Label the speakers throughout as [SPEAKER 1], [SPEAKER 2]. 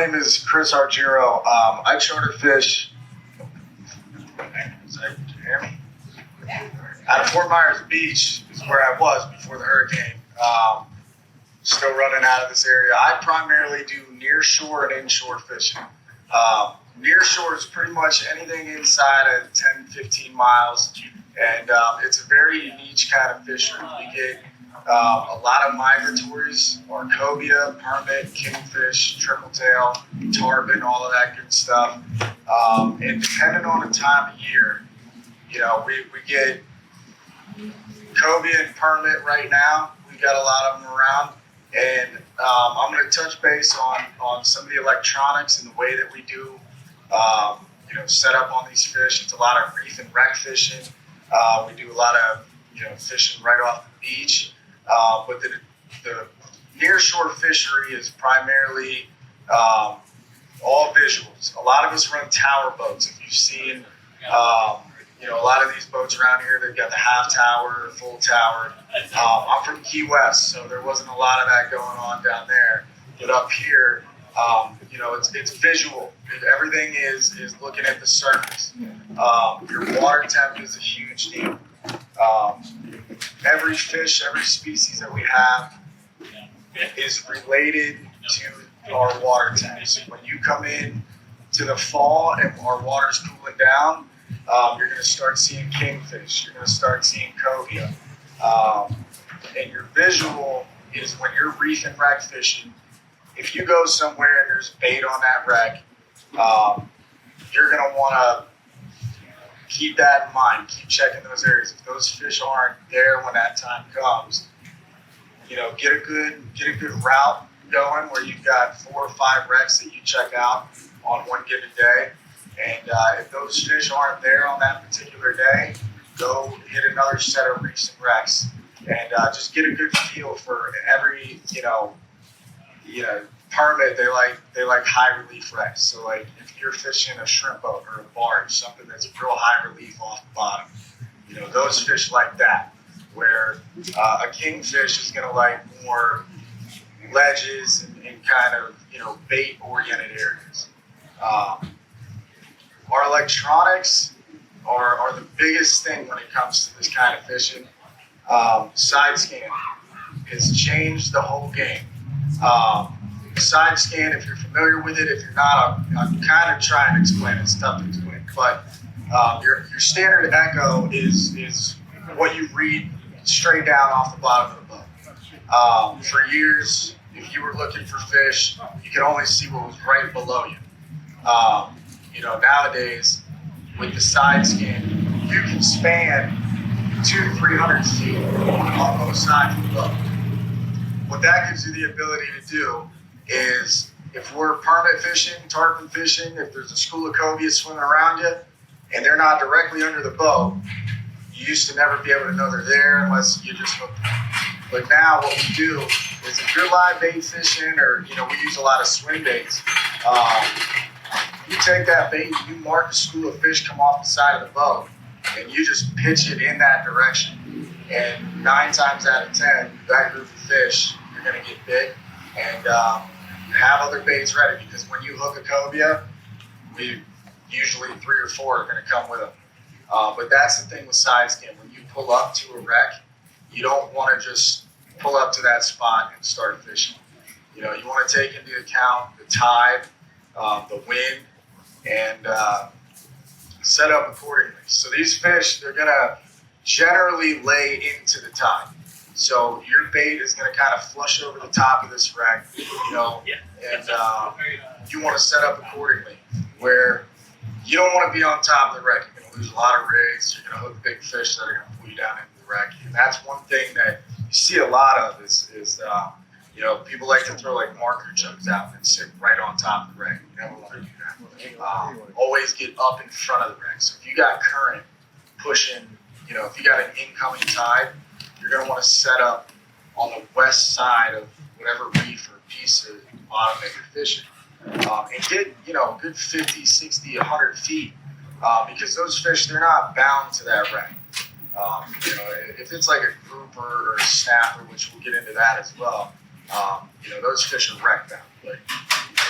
[SPEAKER 1] name is Chris Argiro. I charter fish. Out of Fort Myers Beach is where I was before the hurricane. Still running out of this area. I primarily do near shore and inshore fishing. Near shore is pretty much anything inside of 10, 15 miles. And it's a very unique kind of fishery. We get a lot of migratories, or cobia, permit, kingfish, triple-tail, tarpon, all of that good stuff. And depending on the time of year, we get cobia and permit right now. We've got a lot of them around. And I'm going to touch base on some of the electronics and the way that we do, set up on these fish. It's a lot of reef and wreck fishing. We do a lot of, fishing right off the beach. But the nearshore fishery is primarily all visuals. A lot of us run tower boats. If you've seen, a lot of these boats around here, they've got the half tower, full tower. I'm from Key West, so there wasn't a lot of that going on down there. But up here, it's visual. Everything is looking at the surface. Your water temp is a huge deal. Every fish, every species that we have is related to our water temps. When you come in to the fall and our water's cooling down, you're going to start seeing kingfish. You're going to start seeing cobia. And your visual is when you're reef and wreck fishing. If you go somewhere and there's bait on that wreck, you're going to want to keep that in mind. Keep checking those areas. If those fish aren't there when that time comes, get a good route going where you've got 4 or 5 wrecks that you check out on one given day. And if those fish aren't there on that particular day, go hit another set of reefs and wrecks, and just get a good feel for every permit. They like high relief wrecks. So like if you're fishing a shrimp boat or a barge, something that's real high relief off the bottom, those fish like that. Where a kingfish is going to like more ledges and kind of bait oriented areas. Our electronics are the biggest thing when it comes to this kind of fishing. Side scan has changed the whole game. Side scan, if you're familiar with it, if you're not, I'm kind of trying to explain it. It's tough to explain. But your standard echo is what you read straight down off the bottom of the boat. For years, if you were looking for fish, you could only see what was right below you. Nowadays, with the side scan, you can span 200 to 300 feet on both sides of the boat. What that gives you the ability to do is, if we're permit fishing, tarpon fishing, if there's a school of cobia swimming around you, and they're not directly under the boat, you used to never be able to know they're there unless you just hooked them. But now what we do is, if you're live bait fishing, or we use a lot of swim baits, you take that bait, you mark a school of fish come off the side of the boat, and you just pitch it in that direction. And 9 times out of 10, that group of fish, you're going to get bit. And have other baits ready, because when you hook a cobia, usually 3 or 4 are going to come with them. But that's the thing with side scan. When you pull up to a wreck, you don't want to just pull up to that spot and start fishing. You want to take into account the tide, the wind, and set up accordingly. So these fish, they're going to generally lay into the tide. So your bait is going to kind of flush over the top of this wreck, and you want to set up accordingly, where you don't want to be on top of the wreck. You're going to lose a lot of rigs. You're going to hook big fish that are going to pull you down into the wreck. And that's one thing that you see a lot of is people like to throw like marker jugs out and sit right on top of the wreck. You never want to do that. Always get up in front of the wreck. So if you got current pushing, if you got an incoming tide, you're going to want to set up on the west side of whatever reef or piece of bottom that you're fishing. And get, good 50, 60, 100 feet, because those fish, they're not bound to that wreck. If it's like a grouper or a snapper, which we'll get into that as well, those fish are wreck bound. But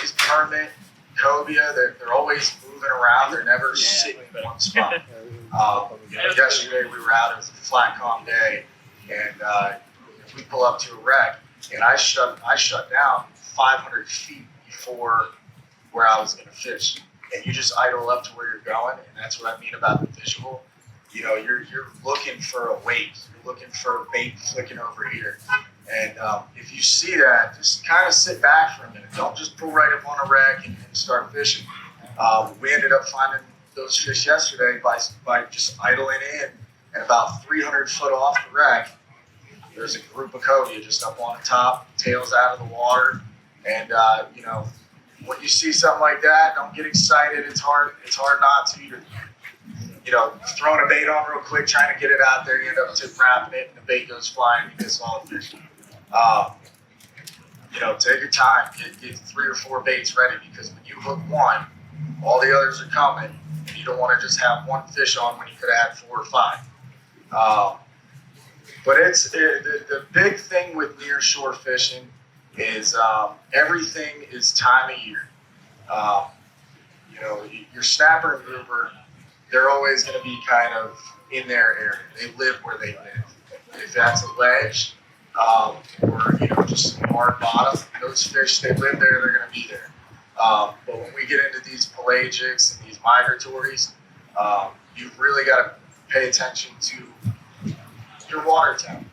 [SPEAKER 1] these permit cobia, they're always moving around. They're never sitting in one spot. Yesterday we were out. It was a flat, calm day, and we pull up to a wreck, and I shut down 500 feet before where I was going to fish. And you just idle up to where you're going, and that's what I mean about the visual. You know, you're looking for a weight. You're looking for a bait flicking over here. And if you see that, just kind of sit back for a minute. Don't just pull right up on a wreck and start fishing. We ended up finding those fish yesterday by just idling in, and about 300 foot off the wreck, there's a group of cobia just up on the top, tails out of the water. And, you know, when you see something like that, don't get excited. It's hard not to. You're, you know, throwing a bait on real quick, trying to get it out there. You end up tip wrapping it, and the bait goes flying, and you miss all the fish. You know, take your time. Get 3 or 4 baits ready, because when you hook one, all the others are coming, and you don't want to just have one fish on when you could have had 4 or 5. But the big thing with near shore fishing is everything is time of year. You know, your snapper and grouper, they're always going to be kind of in their area. They live where they live. If that's a ledge or, you know, just some hard bottom, those fish, they live there, they're going to be there. But when we get into these pelagics and these migratories, you've really got to pay attention to your water temp.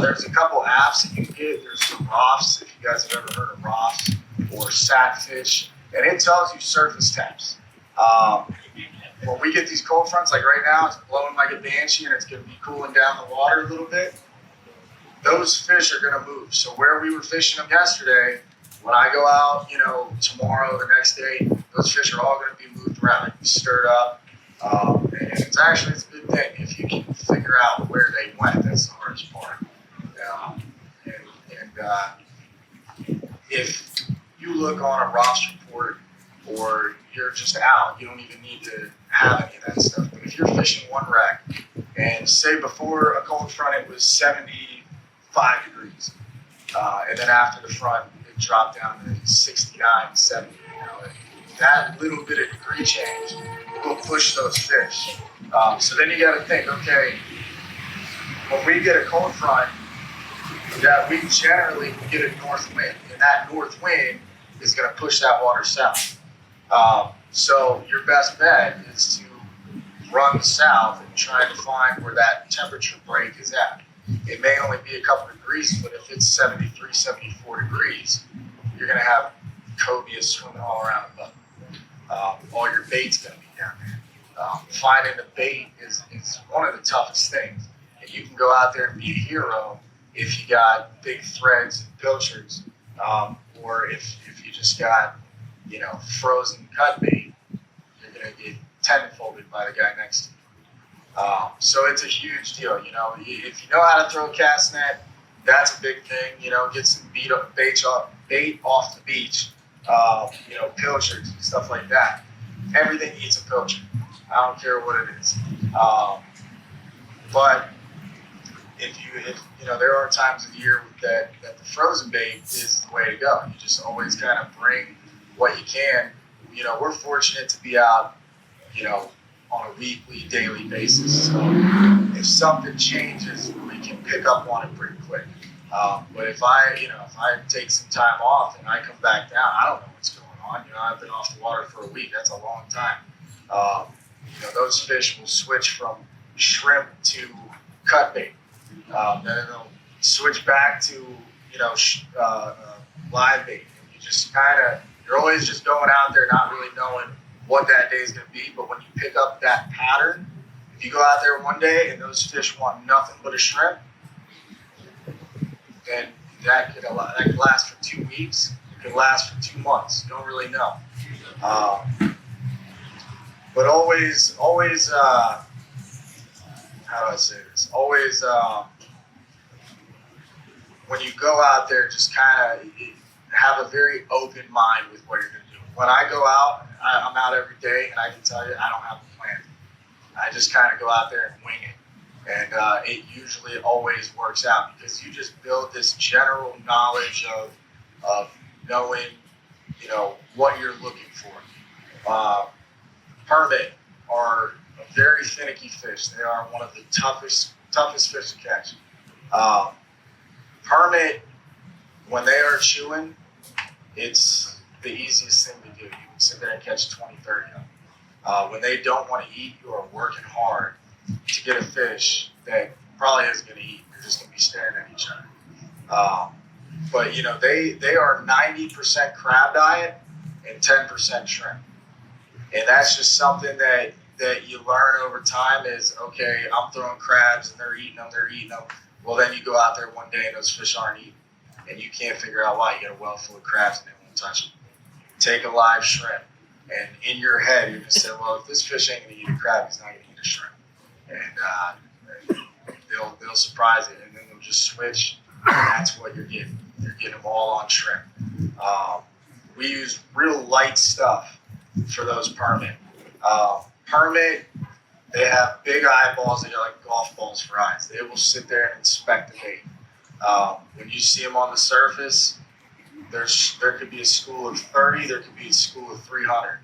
[SPEAKER 1] There's a couple apps that you can get. There's some ROFs, if you guys have ever heard of ROFs, or Satfish, and it tells you surface temps. When we get these cold fronts, like right now, it's blowing like a banshee, and it's going to be cooling down the water a little bit. Those fish are going to move. So where we were fishing them yesterday, when I go out, you know, tomorrow, the next day, those fish are all going to be moved around, be stirred up. And it's a good thing if you can figure out where they went. That's the hardest part. If you look on a ROS report, or you're just out, you don't even need to have any of that stuff. But if you're fishing one wreck, and say before a cold front it was 75 degrees, and then after the front it dropped down to 69, 70, you know, that little bit of degree change will push those fish. So then you got to think, okay, when we get a cold front, that we generally get a north wind, and that north wind is going to push that water south. So your best bet is to run south and try to find where that temperature break is at. It may only be a couple degrees, but if it's 73, 74 degrees, you're going to have cobia swimming all around the boat. All your bait's going to be down there. Finding the bait is one of the toughest things. And you can go out there and be a hero if you got big threads and pilchards, or if you just got, you know, frozen cut bait, you're going to get tenfolded by the guy next to you. So it's a huge deal. You know, if you know how to throw a cast net, that's a big thing. You know, get some bait off the beach. You know, pilchards and stuff like that. Everything eats a pilchard. I don't care what it is. But if you know, there are times of the year that the frozen bait is the way to go. You just always kind of bring what you can. You know, we're fortunate to be out, you know, on a weekly, daily basis. So if something changes, we can pick up on it pretty quick. But if I take some time off and I come back down, I don't know what's going on. You know, I've been off the water for a week. That's a long time. You know, those fish will switch from shrimp to cut bait. Then they'll switch back to, you know, live bait. And you just you're always just going out there not really knowing what that day is going to be. But when you pick up that pattern, if you go out there one day and those fish want nothing but a shrimp, then that could last for 2 weeks. It could last for 2 months. You don't really know. But always, how do I say this? Always, when you go out there, just kind of have a very open mind with what you're going to do. When I go out, I'm out every day, and I can tell you I don't have a plan. I just kind of go out there and wing it. And it usually always works out because you just build this general knowledge of knowing what you're looking for. Permit are a very finicky fish. They are one of the toughest fish to catch. Permit, when they are chewing, it's the easiest thing to do. You can sit there and catch 20, 30 of them. When they don't want to eat, you are working hard to get a fish that probably isn't going to eat. You're just going to be staring at each other. But they are 90% crab diet and 10% shrimp. And that's just something that you learn over time is, okay, I'm throwing crabs and they're eating them. Well, then you go out there one day and those fish aren't eating. And you can't figure out why. You get a well full of crabs and they won't touch them. Take a live shrimp. And in your head, you're going to say, well, if this fish ain't going to eat a crab, he's not going to eat a shrimp. And they'll surprise it. And then they'll just switch. And that's what you're getting. You're getting them all on shrimp. We use real light stuff for those permit. Permit, they have big eyeballs. They are like golf balls for eyes. They will sit there and inspect the bait. When you see them on the surface, there could be a school of 30. There could be a school of 300.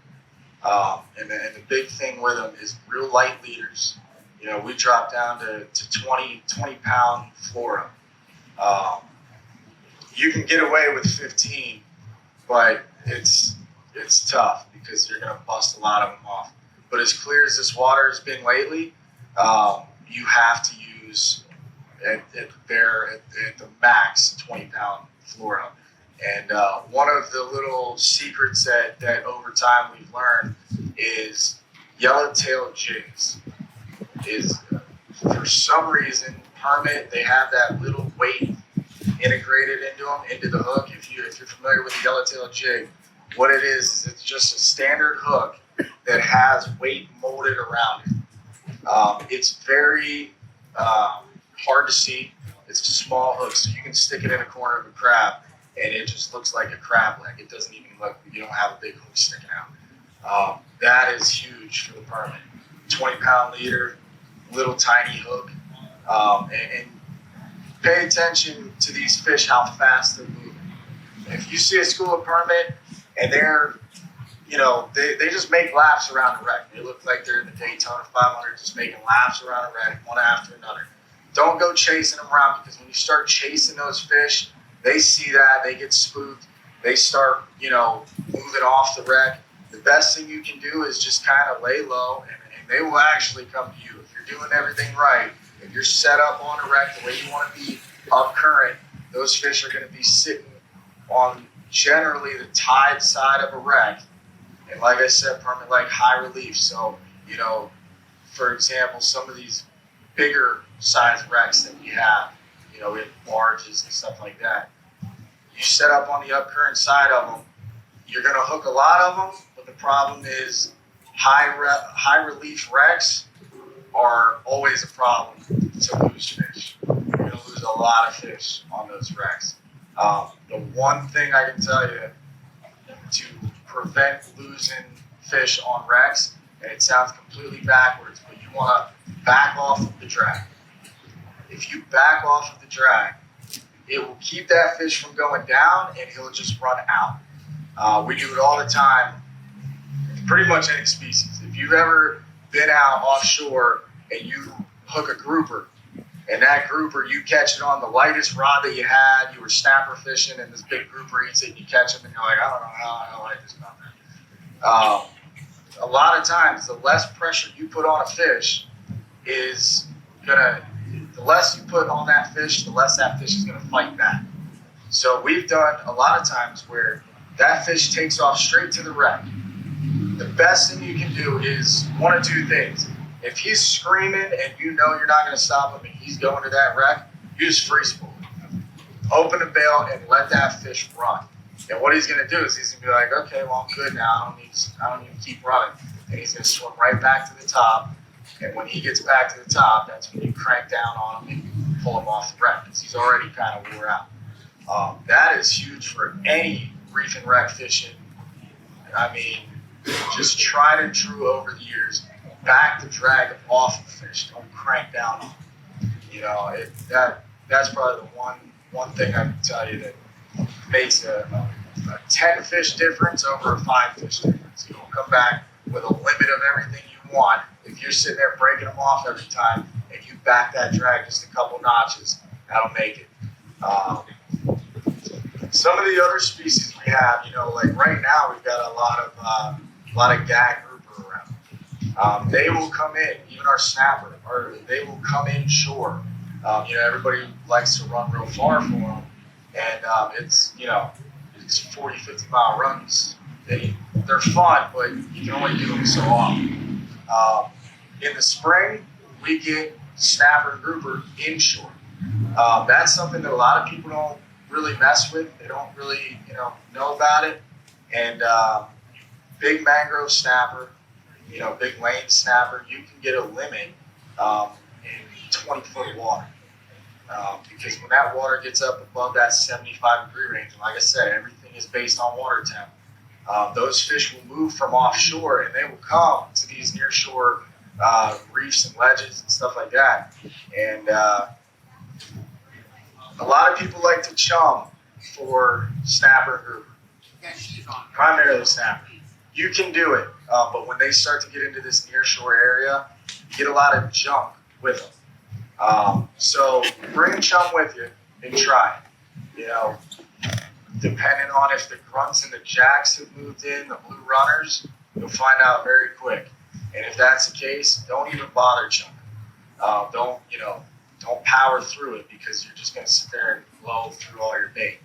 [SPEAKER 1] And the big thing with them is real light leaders. We drop down to 20-pound flora. You can get away with 15, but it's tough because you're going to bust a lot of them off. But as clear as this water has been lately, you have to use at the max 20-pound flora. And one of the little secrets that over time we've learned is yellowtail jigs. For some reason, permit, they have that little weight integrated into the hook. If you're familiar with the yellowtail jig, what it is it's just a standard hook that has weight molded around it. It's very hard to see. It's a small hook, so you can stick it in a corner of a crab, and it just looks like a crab leg. It doesn't even look, you don't have a big hook sticking out. That is huge for the permit. 20-pound leader, little tiny hook, and pay attention to these fish, how fast they're moving. If you see a school of permit and they're, they just make laps around the wreck. They look like they're in the Daytona 500, just making laps around the wreck, one after another. Don't go chasing them around, because when you start chasing those fish, they see that, they get spooked, they start, moving off the wreck. The best thing you can do is just kind of lay low, and they will actually come to you. If you're doing everything right, if you're set up on a wreck the way you want to be up current, those fish are going to be sitting on generally the tide side of a wreck. And like I said, permit like high relief. So, for example, some of these bigger size wrecks that we have, we have barges and stuff like that. You set up on the up current side of them, you're going to hook a lot of them, but the problem is high relief wrecks are always a problem to lose fish. You're going to lose a lot of fish on those wrecks. The one thing I can tell you to prevent losing fish on wrecks, and it sounds completely backwards, but you want to back off of the drag. If you back off of the drag, it will keep that fish from going down, and he'll just run out. We do it all the time, pretty much any species. If you've ever been out offshore and you hook a grouper, and that grouper, you catch it on the lightest rod that you had, you were snapper fishing, and this big grouper eats it, and you catch him, and you're like, I don't know how I like this about that. A lot of times, the less pressure you put on a fish is the less you put on that fish, the less that fish is gonna fight back. So we've done a lot of times where that fish takes off straight to the wreck. The best thing you can do is one of two things. If he's screaming and you're not going to stop him and he's going to that wreck, you just free spool him. Open the bail and let that fish run. And what he's going to do is he's going to be like, okay, well, I'm good now. I don't need to keep running. And he's going to swim right back to the top. And when he gets back to the top, that's when you crank down on him and you pull him off the wreck, because he's already kind of wore out. That is huge for any reef and wreck fishing. I mean, just tried and true over the years. Back the drag off the fish. Don't crank down on it. That's probably the one thing I can tell you that makes a a 10 fish difference over a 5 fish difference. You'll come back with a limit of everything you want. If you're sitting there breaking them off every time and you back that drag just a couple notches, that'll make it. Some of the other species we have, like right now we've got a lot of gag grouper around. They will come in, even our snapper, or they will come in shore. Everybody likes to run real far for them, and it's 40, 50 mile runs. They're fun, but you can only do them so often. In the spring, we get snapper and grouper inshore. That's something that a lot of people don't really mess with. They don't really, know about it. And big mangrove snapper, big lane snapper, you can get a limit in 20 foot of water. Because when that water gets up above that 75 degree range, and like I said, everything is based on water temp, those fish will move from offshore and they will come to these near shore reefs and ledges and stuff like that. And a lot of people like to chum for snapper and grouper, primarily snapper. You can do it, but when they start to get into this near shore area, you get a lot of junk with them. So bring chum with you and try it. Depending on if the grunts and the jacks have moved in, the blue runners, you'll find out very quick. And if that's the case, don't even bother chumming. Don't power through it because you're just going to sit there and blow through all your bait.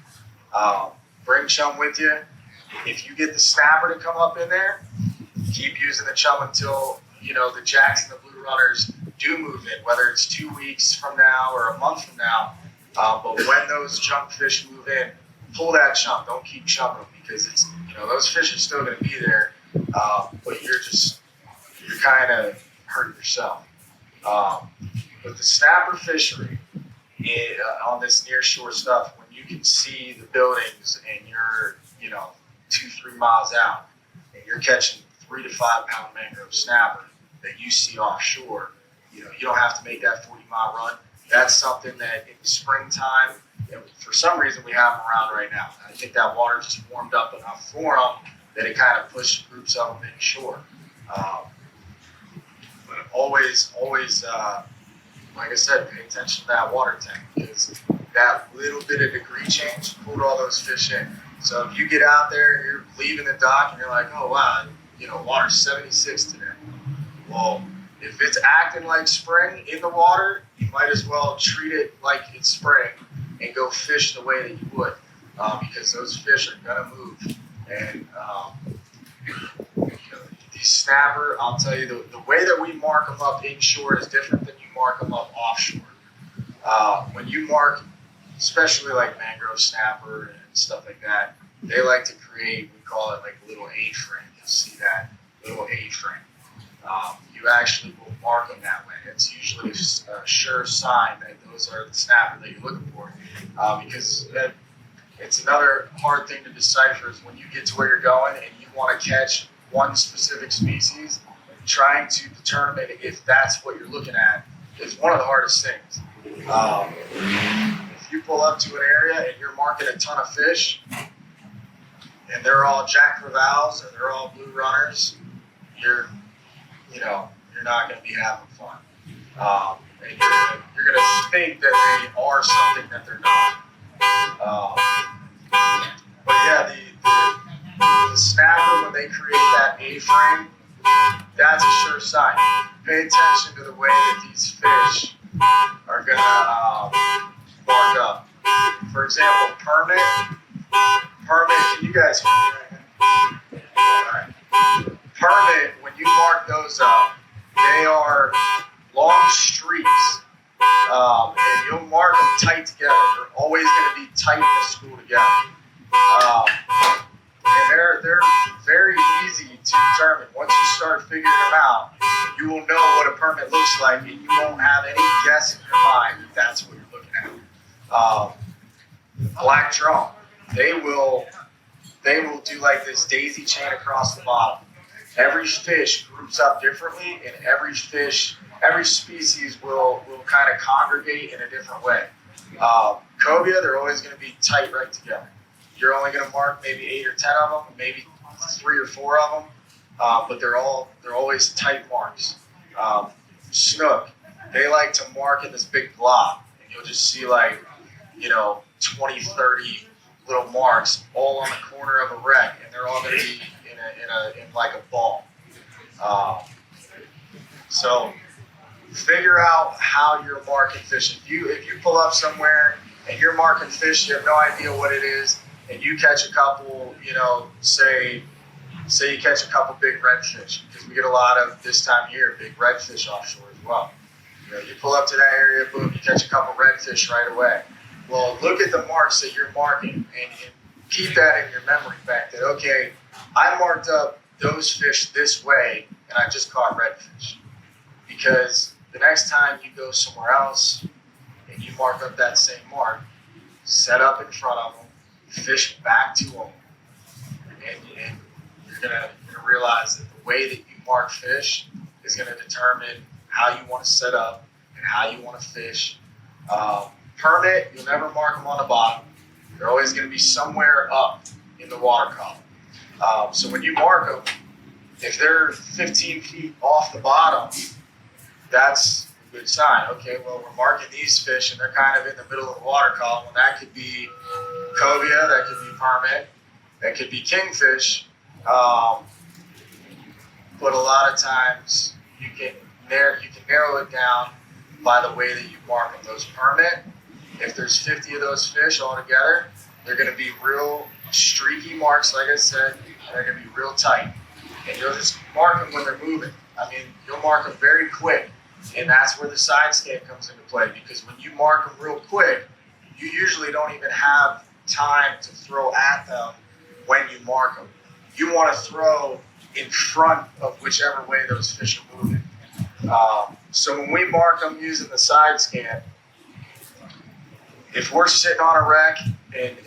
[SPEAKER 1] Bring chum with you. If you get the snapper to come up in there, keep using the chum until, the jacks and the blue runners do move in, whether it's 2 weeks from now or a month from now. But when those junk fish move in, pull that chum. Don't keep chumming them because it's, those fish are still going to be there, but you're kind of hurting yourself. But the snapper fishery on this near shore stuff, when you can see the buildings and you're, 2-3 miles out and you're catching 3 to 5 pound mangrove snapper that you see offshore, you don't have to make that 40-mile run. That's something that in the springtime, for some reason we have them around right now. I think that water just warmed up enough for them that it kind of pushed groups of them inshore. But always, like I said, pay attention to that water tank because that little bit of degree change pulled all those fish in. So if you get out there and you're leaving the dock and you're like, oh wow, water's 76 today. Well, if it's acting like spring in the water, you might as well treat it like it's spring and go fish the way that you would, because those fish are gonna move. And these snapper, I'll tell you, the way that we mark them up inshore is different than you mark them up offshore. When you mark, especially like mangrove snapper and stuff like that, they like to create, we call it like a little A-frame. You'll see that little A-frame. You actually will mark them that way. It's usually a sure sign that those are the snapper that you're looking for, because it's another hard thing to decipher is when you get to where you're going and you want to catch one specific species, trying to determine if that's what you're looking at is one of the hardest things. If you pull up to an area and you're marking a ton of fish and they're all jack crevalles and they're all blue runners, you're not going to be having fun. And you're going to think that they are something that they're not. But yeah, the snapper, when they create that A-frame, that's a sure sign. Pay attention to the way that these fish are going to mark up. For example, permit, can you guys hear me right now? All right. Permit, when you mark those up, they are long streaks, and you'll mark them tight together. They're always going to be tight in the school together. And they're very easy to determine. Once you start figuring them out, you will know what a permit looks like, and you won't have any guess in your mind that that's what you're looking at. Black drum, they will do like this daisy chain across the bottom. Every fish groups up differently, and every species will kind of congregate in a different way. Cobia, they're always going to be tight right together. you're only going to mark maybe 8 or 10 of them, maybe 3 or 4 of them, but they're always tight marks. Snook, they like to mark in this big blob, and you'll just see like, 20, 30 little marks all on the corner of a wreck, and they're all going to be in like a ball. So figure out how you're marking fish. If you pull up somewhere and you're marking fish, you have no idea what it is, and you catch a couple, say you catch a couple big redfish, because we get a lot of this time of year big redfish offshore as well. You pull up to that area, boom, you catch a couple redfish right away. Well, look at the marks that you're marking and keep that in your memory bank that, okay, I marked up those fish this way and I just caught redfish. Because the next time you go somewhere else and you mark up that same mark, set up in front of them, fish back to them, and you're gonna realize that the way that you mark fish is gonna determine how you want to set up and how you want to fish. Permit, you'll never mark them on the bottom. They're always going to be somewhere up in the water column. So when you mark them, if they're 15 feet off the bottom, that's a good sign. Okay, well, we're marking these fish and they're kind of in the middle of the water column. Well, that could be cobia, that could be permit, that could be kingfish. But a lot of times you can narrow it down by the way that you mark them. Those permit, if there's 50 of those fish all together, they're going to be real streaky marks, like I said, and they're going to be real tight. And you'll just mark them when they're moving. I mean, you'll mark them very quick, and that's where the side scan comes into play, because when you mark them real quick, you usually don't even have time to throw at them when you mark them. You want to throw in front of whichever way those fish are moving. So when we mark them using the side scan, if we're sitting on a wreck and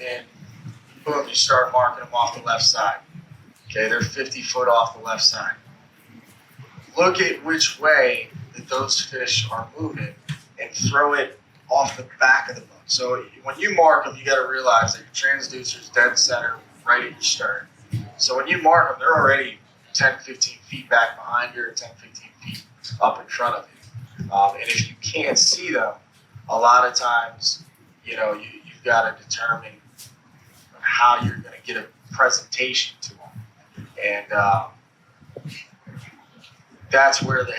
[SPEAKER 1] boom, you start marking them off the left side. Okay, they're 50 foot off the left side. Look at which way that those fish are moving and throw it off the back of the boat. So when you mark them, you got to realize that your transducer's dead center right at your stern. So when you mark them, they're already 10, 15 feet back behind you, or 10, 15 feet up in front of you. And if you can't see them, a lot of times, you've got to determine how you're going to get a presentation to them. And that's where the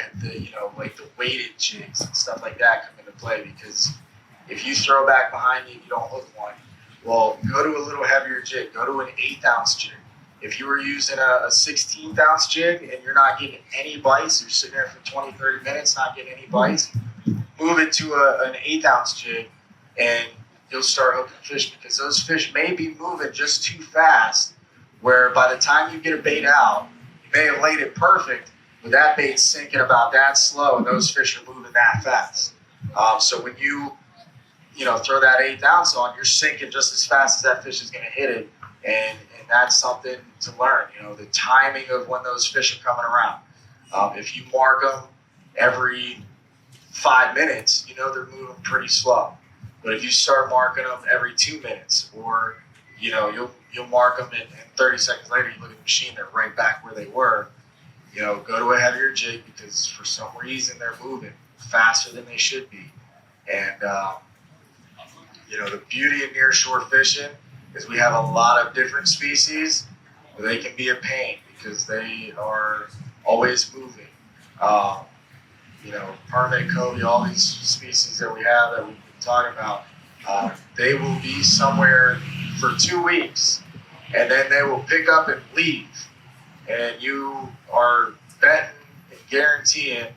[SPEAKER 1] weighted jigs and stuff like that come into play, because if you throw back behind you and you don't hook one, well, go to a little heavier jig. Go to an 1/8 ounce jig. If you were using a 16th ounce jig and you're not getting any bites, you're sitting there for 20, 30 minutes not getting any bites, move it to an 1/8 ounce jig and you'll start hooking fish, because those fish may be moving just too fast, where by the time you get a bait out, you may have laid it perfect, but that bait's sinking about that slow and those fish are moving that fast. So when you throw that 1/8 ounce on, you're sinking just as fast as that fish is going to hit it. And that's something to learn, the timing of when those fish are coming around. If you mark them every 5 minutes, they're moving pretty slow. But if you start marking them every 2 minutes, or you'll mark them and 30 seconds later you look at the machine, they're right back where they were. Go to a heavier jig, because for some reason they're moving faster than they should be. And the beauty of nearshore fishing is we have a lot of different species, but they can be a pain because they are always moving. Permit, cobia, all these species that we have that we've been talking about, they will be somewhere for 2 weeks, and then they will pick up and leave. And you are betting and guaranteeing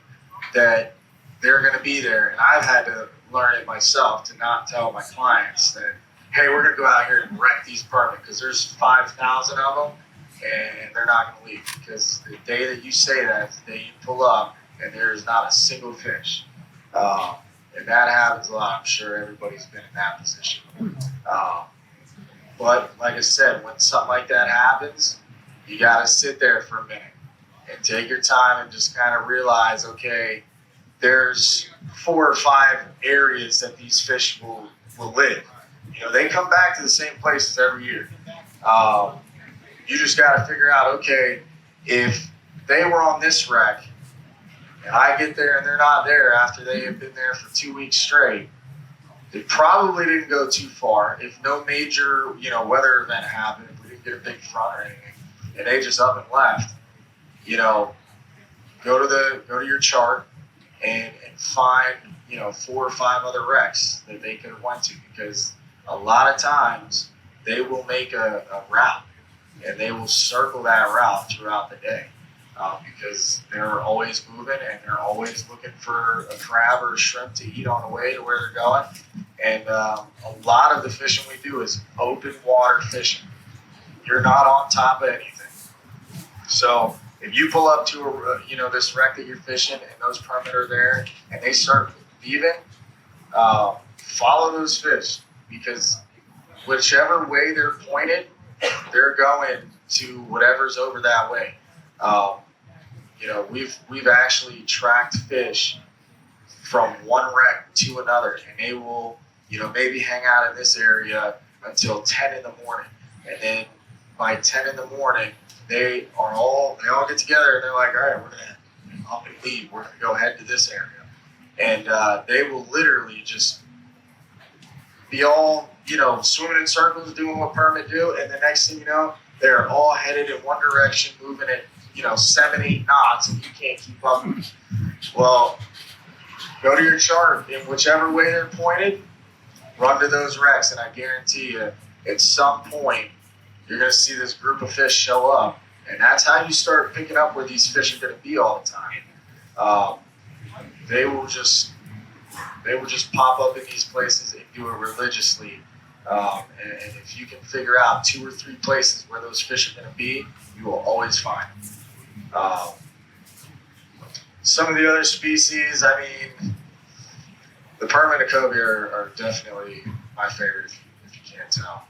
[SPEAKER 1] that they're going to be there. And I've had to learn it myself to not tell my clients that, hey, we're going to go out here and wreck these permit, because there's 5,000 of them and they're not going to leave. Because the day that you say that is the day you pull up and there's not a single fish. And that happens a lot. I'm sure everybody's been in that position. But like I said, when something like that happens, you got to sit there for a minute and take your time and just kind of realize, okay, there's 4 or 5 areas that these fish will live. they come back to the same places every year. You just got to figure out, okay, if they were on this wreck and I get there and they're not there after they have been there for 2 weeks straight, they probably didn't go too far. If no major, weather event happened, if we didn't get a big front or anything, and they just up and left, go to your chart and find, 4 or 5 other wrecks that they could have went to, because a lot of times they will make a route and they will circle that route throughout the day, because they're always moving and they're always looking for a crab or a shrimp to eat on the way to where they're going. And a lot of the fishing we do is open water fishing. You're not on top of anything. So if you pull up to this wreck that you're fishing and those permit are there and they start leaving, follow those fish, because whichever way they're pointed, they're going to whatever's over that way. We've actually tracked fish from one wreck to another, and they will, maybe hang out in this area until 10 in the morning, and then by 10 in the morning, they all get together and they're like, all right, we're gonna up and leave. We're gonna go head to this area, and they will literally just be all swimming in circles, doing what permit do, and the next thing you know, they're all headed in one direction, moving at 7-8 knots, and you can't keep up with it. Well, go to your chart, and whichever way they're pointed, run to those wrecks, and I guarantee you, at some point, you're going to see this group of fish show up, and that's how you start picking up where these fish are going to be all the time. They will just pop up in these places and do it religiously. And if you can figure out 2 or 3 places where those fish are going to be, you will always find them. Some of the other species, the permanent cobia are definitely my favorite, if you can't tell.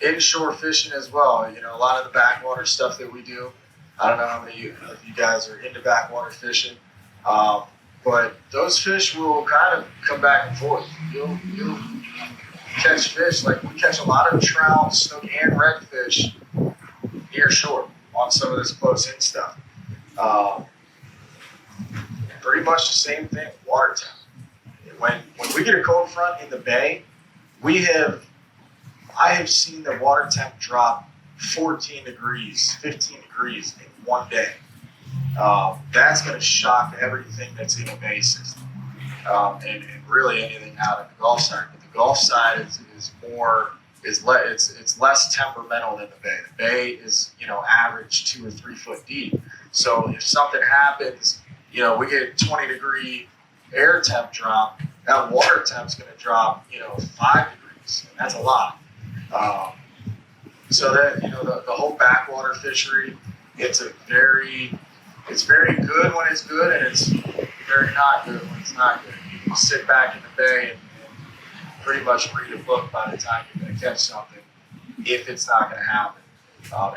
[SPEAKER 1] Inshore fishing as well. A lot of the backwater stuff that we do. I don't know how many of you guys are into backwater fishing, but those fish will kind of come back and forth. You'll catch fish, like we catch a lot of trout, snook, and redfish near shore on some of this close-in stuff. Pretty much the same thing, water temp. When we get a cold front in the bay, I have seen the water temp drop 14 degrees, 15 degrees in one day. That's going to shock everything that's in a bay system, and really anything out of the Gulf side. But the Gulf side is less temperamental than the bay. The bay is average 2 or 3 foot deep. So if something happens, we get 20-degree air temp drop, that water temp's going to drop 5 degrees, and that's a lot. So that the whole backwater fishery, it's very good when it's good, and it's very not good when it's not good. You can sit back in the bay and pretty much read a book by the time you're going to catch something, if it's not going to happen.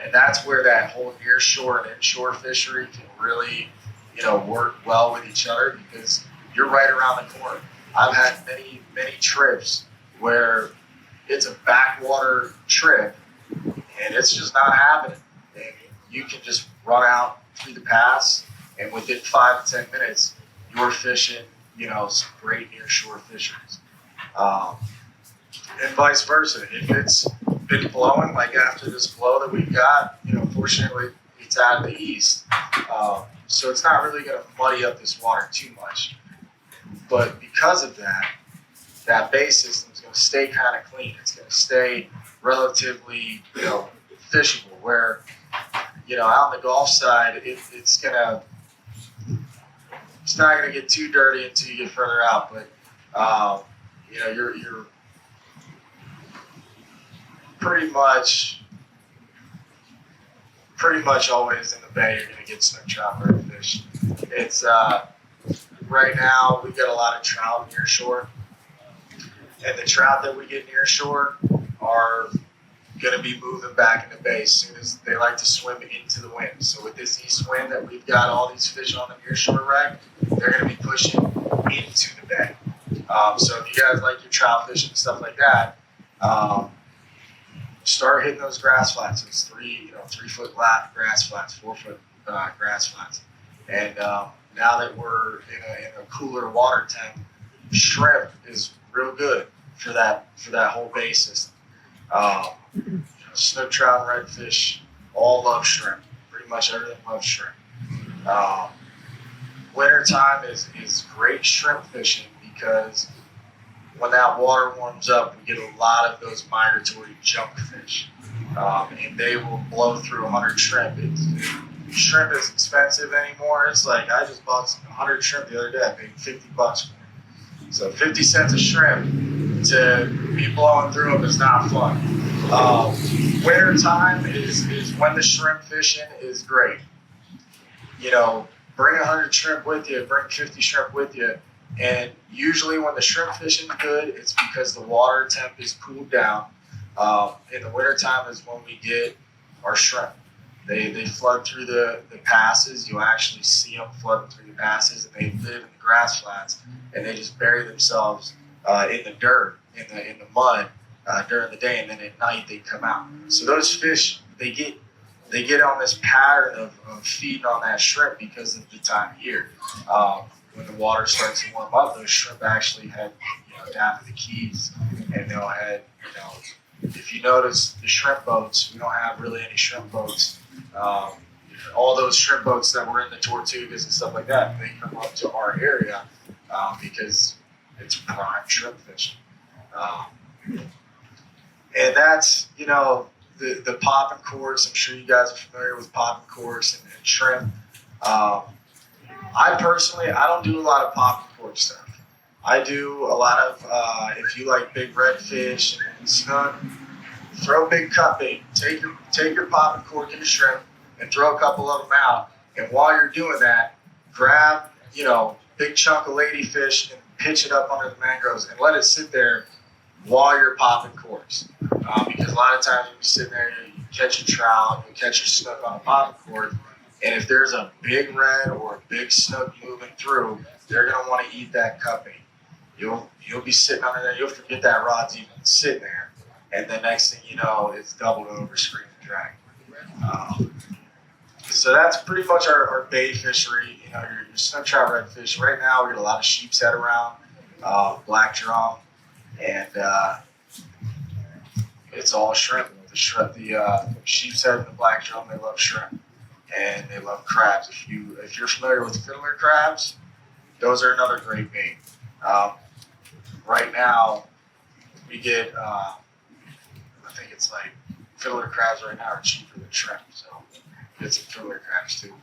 [SPEAKER 1] And that's where that whole near shore and inshore fishery can really work well with each other, because you're right around the corner. I've had many trips where it's a backwater trip and it's just not happening. And you can just run out through the pass, and within 5 to 10 minutes, you're fishing, some great near shore fisheries. And vice versa. If it's been blowing, like after this blow that we've got, fortunately it's out of the east. So it's not really going to muddy up this water too much. But because of that bay system is going to stay kind of clean. It's going to stay relatively, fishable, where, out on the Gulf side, it's not going to get too dirty until you get further out. But, you're pretty much always in the bay, you're going to get snook, trout, redfish. It's, right now, we've got a lot of trout near shore. And the trout that we get near shore are going to be moving back in the bay as soon as they like to swim into the wind. So with this east wind that we've got all these fish on the near shore wreck, they're going to be pushing into the bay. So if you guys like your trout fishing and stuff like that, start hitting those grass flats. It's 3-foot grass flats, 4-foot grass flats. And now that we're in a cooler water temp, shrimp is real good for that whole bay system. Snook trout and redfish all love shrimp. Pretty much everything loves shrimp. Wintertime is great shrimp fishing because when that water warms up, we get a lot of those migratory junk fish. And they will blow through 100 shrimp. Shrimp is expensive anymore. It's like I just bought 100 shrimp the other day. I paid $50 for it. So 50 cents a shrimp to be blowing through them is not fun. Winter time is when the shrimp fishing is great. Bring 100 shrimp with you, bring 50 shrimp with you. And usually when the shrimp fishing is good, it's because the water temp is cooled down. In the wintertime is when we get our shrimp. They flood through the passes. You'll actually see them flooding through the passes, and they live in the grass flats, and they just bury themselves in the dirt, in the mud during the day, and then at night they come out. So those fish, they get on this pattern of feeding on that shrimp because of the time of year. When the water starts to warm up, those shrimp actually head down to the Keys, and they'll head. If you notice the shrimp boats, we don't have really any shrimp boats. All those shrimp boats that were in the Tortugas and stuff like that, they come up to our area because it's prime shrimp fishing. And that's, the popping corks. I'm sure you guys are familiar with popping corks and shrimp. I don't do a lot of popping cork stuff. I do a lot of, if you like big redfish and snook, throw big cut bait. Take your popping cork and your shrimp and throw a couple of them out. And while you're doing that, grab, big chunk of ladyfish and pitch it up under the mangroves and let it sit there while you're popping corks. Because a lot of times you'll be sitting there, you catch a trout, you catch your snook on a popping cork, and if there's a big red or a big snook moving through, they're going to want to eat that cut bait. You'll be sitting under there, you'll forget that rod's even sitting there, and the next thing you know, it's doubled over, screaming dragon. So that's pretty much our bay fishery. Your snook trout, redfish. Right now, we get a lot of sheep's head around, black drum, and it's all shrimp. The sheep's head and the black drum, they love shrimp, and they love crabs. If you're familiar with fiddler crabs, those are another great bait. Right now, we get, I think it's like fiddler crabs right now are cheaper than shrimp, so get some fiddler crabs too.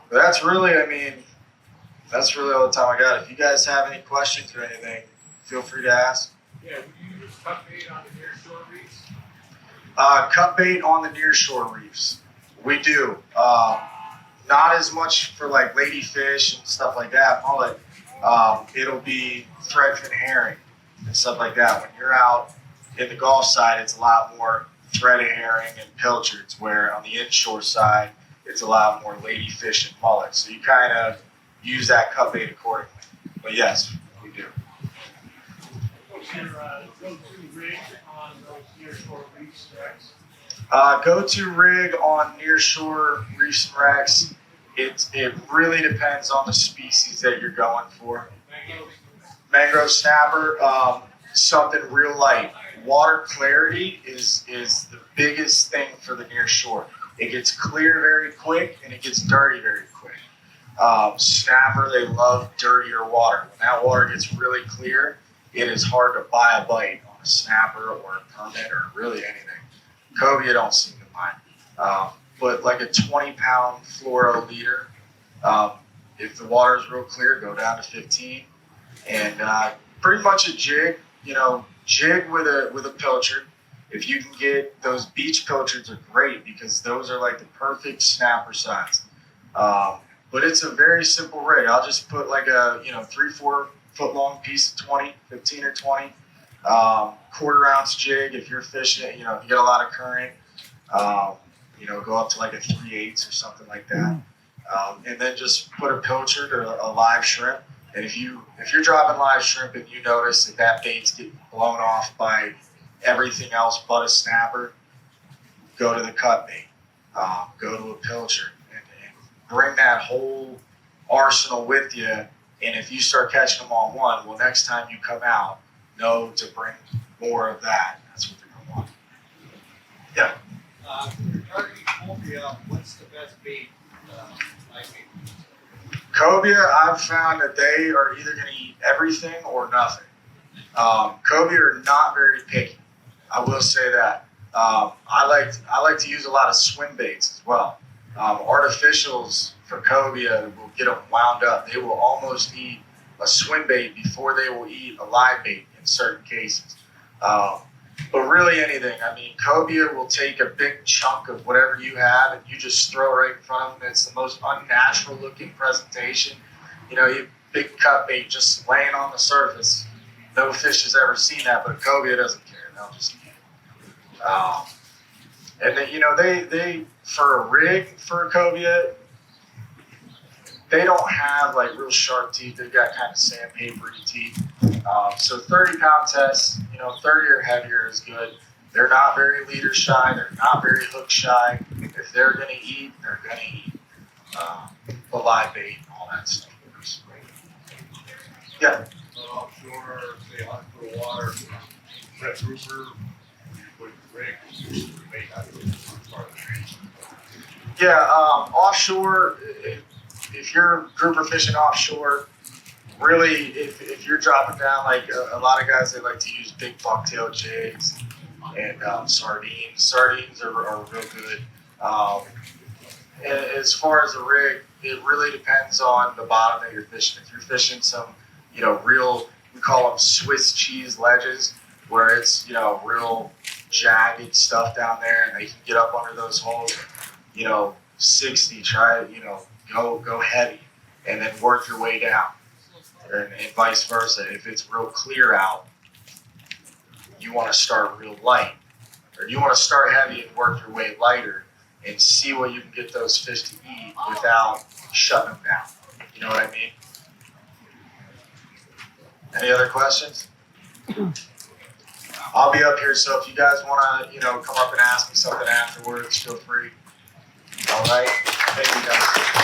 [SPEAKER 1] But that's really all the time I got. If you guys have any questions or anything, feel free to ask.
[SPEAKER 2] Yeah, do you use cut bait on the near shore reefs?
[SPEAKER 1] Cut bait on the near shore reefs. We do. Not as much for like ladyfish and stuff like that, mullet. It'll be threadfin herring and stuff like that. When you're out in the Gulf side, it's a lot more thread herring and pilchards, where on the inshore side, it's a lot more ladyfish and mullet. So you kind of use that cut bait accordingly. But yes, we do.
[SPEAKER 2] What's your go-to rig on those near-shore reefs and wrecks?
[SPEAKER 1] Go-to rig on near-shore reefs and wrecks. It really depends on the species that you're going for. Mangrove snapper, something real light. Water clarity is the biggest thing for the near shore. It gets clear very quick and it gets dirty very quick. Snapper, they love dirtier water. When that water gets really clear, it is hard to buy a bite on a snapper or a permit or really anything. Cobia don't seem to mind. But like a 20-pound fluoro leader, if the water is real clear, go down to 15. And pretty much a jig, jig with a pilchard. If you can get those beach pilchards are great because those are like the perfect snapper size. But it's a very simple rig. I'll just put like a 3-4 foot long piece of 20, 15 or 20, quarter ounce jig. If you're fishing, if you get a lot of current, go up to like a 3/8 or something like that. And then just put a pilchard or a live shrimp And if you're dropping live shrimp and you notice that bait's getting blown off by everything else but a snapper, go to the cut bait, go to a pilcher, and bring that whole arsenal with you. And if you start catching them on one, well, next time you come out, know to bring more of that. That's what they're going to want. Yeah.
[SPEAKER 3] Regarding cobia, what's the best bait?
[SPEAKER 1] Cobia, I've found that they are either going to eat everything or nothing. Cobia are not very picky. I will say that. I like to use a lot of swim baits as well. Artificials for cobia will get them wound up. They will almost eat a swim bait before they will eat a live bait in certain cases. But really anything. I mean, cobia will take a big chunk of whatever you have and you just throw it right in front of them. It's the most unnatural looking presentation. You know, you big cut bait just laying on the surface. No fish has ever seen that, but a cobia doesn't care. They'll just eat it. And then, you know, they for a rig for a cobia, they don't have like real sharp teeth. They've got kind of sandpapery teeth. So 30-pound tests, you know, 30 or heavier is good. They're not very leader shy. They're not very hook shy. If they're going to eat, they're going to eat. The live bait and all that stuff. Yeah.
[SPEAKER 3] Offshore, say onshore water, red grouper, you put rig, you may not do part of the
[SPEAKER 1] Yeah, offshore, if you're grouper fishing offshore, really, if you're dropping down, like a lot of guys, they like to use big bucktail jigs and sardines. Sardines are real good. And as far as the rig, it really depends on the bottom that you're fishing. If you're fishing some, you know, real, we call them Swiss cheese ledges, where it's, you know, real jagged stuff down there, and they can get up under those holes. You know, 60, try it, you know, go heavy, and then work your way down. And vice versa. If it's real clear out, you want to start real light. Or you want to start heavy and work your way lighter and see what you can get those fish to eat without shutting them down. You know what I mean? Any other questions? I'll be up here, so if you guys want to, you know, come up and ask me something afterwards, feel free. All right? Thank you, guys.